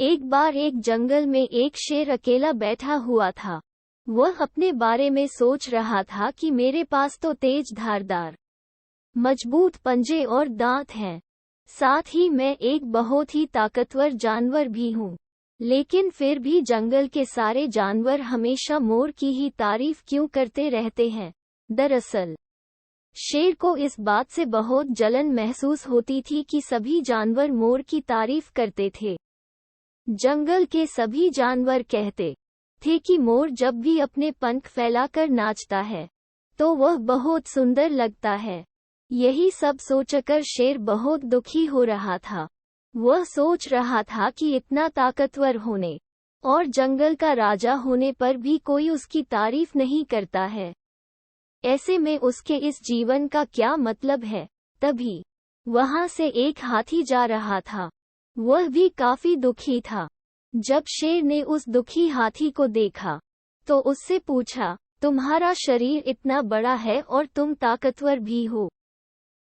एक बार एक जंगल में एक शेर अकेला बैठा हुआ था। वह अपने बारे में सोच रहा था कि मेरे पास तो तेज धारदार मजबूत पंजे और दांत हैं, साथ ही मैं एक बहुत ही ताकतवर जानवर भी हूँ। लेकिन फिर भी जंगल के सारे जानवर हमेशा मोर की ही तारीफ क्यों करते रहते हैं? दरअसल शेर को इस बात से बहुत जलन महसूस होती थी कि सभी जानवर मोर की तारीफ करते थे। जंगल के सभी जानवर कहते थे कि मोर जब भी अपने पंख फैलाकर नाचता है तो वह बहुत सुंदर लगता है। यही सब सोचकर शेर बहुत दुखी हो रहा था। वह सोच रहा था कि इतना ताकतवर होने और जंगल का राजा होने पर भी कोई उसकी तारीफ नहीं करता है। ऐसे में उसके इस जीवन का क्या मतलब है? तभी वहां से एक हाथी जा रहा था। वह भी काफी दुखी था। जब शेर ने उस दुखी हाथी को देखा तो उससे पूछा, तुम्हारा शरीर इतना बड़ा है और तुम ताकतवर भी हो,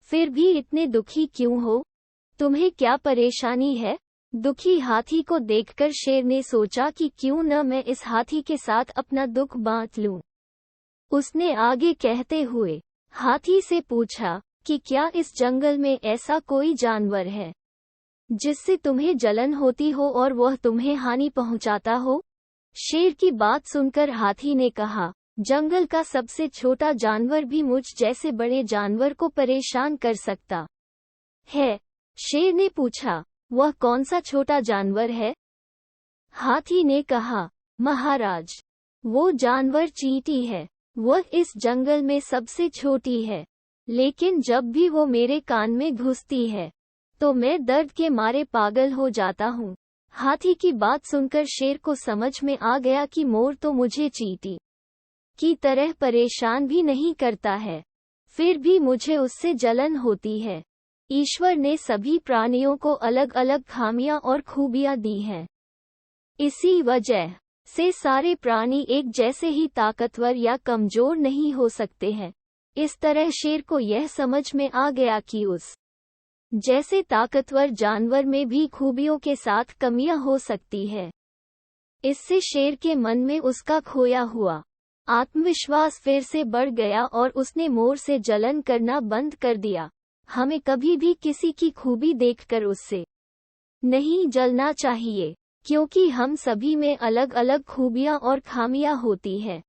फिर भी इतने दुखी क्यों हो? तुम्हें क्या परेशानी है? दुखी हाथी को देखकर शेर ने सोचा कि क्यों न मैं इस हाथी के साथ अपना दुख बांट लूं। उसने आगे कहते हुए हाथी से पूछा कि क्या इस जंगल में ऐसा कोई जानवर है जिससे तुम्हें जलन होती हो और वह तुम्हें हानि पहुंचाता हो? शेर की बात सुनकर हाथी ने कहा, जंगल का सबसे छोटा जानवर भी मुझ जैसे बड़े जानवर को परेशान कर सकता है। शेर ने पूछा, वह कौन सा छोटा जानवर है? हाथी ने कहा, महाराज, वो जानवर चींटी है। वह इस जंगल में सबसे छोटी है, लेकिन जब भी वो मेरे कान में घुसती है तो मैं दर्द के मारे पागल हो जाता हूँ। हाथी की बात सुनकर शेर को समझ में आ गया कि मोर तो मुझे चींटी की तरह परेशान भी नहीं करता है, फिर भी मुझे उससे जलन होती है। ईश्वर ने सभी प्राणियों को अलग अलग खामियां और खूबियां दी हैं। इसी वजह से सारे प्राणी एक जैसे ही ताकतवर या कमजोर नहीं हो सकते हैं। इस तरह शेर को यह समझ में आ गया कि उस जैसे ताकतवर जानवर में भी खूबियों के साथ कमियां हो सकती है। इससे शेर के मन में उसका खोया हुआ आत्मविश्वास फिर से बढ़ गया और उसने मोर से जलन करना बंद कर दिया। हमें कभी भी किसी की खूबी देखकर उससे नहीं जलना चाहिए, क्योंकि हम सभी में अलग अलग खूबियां और खामियां होती है।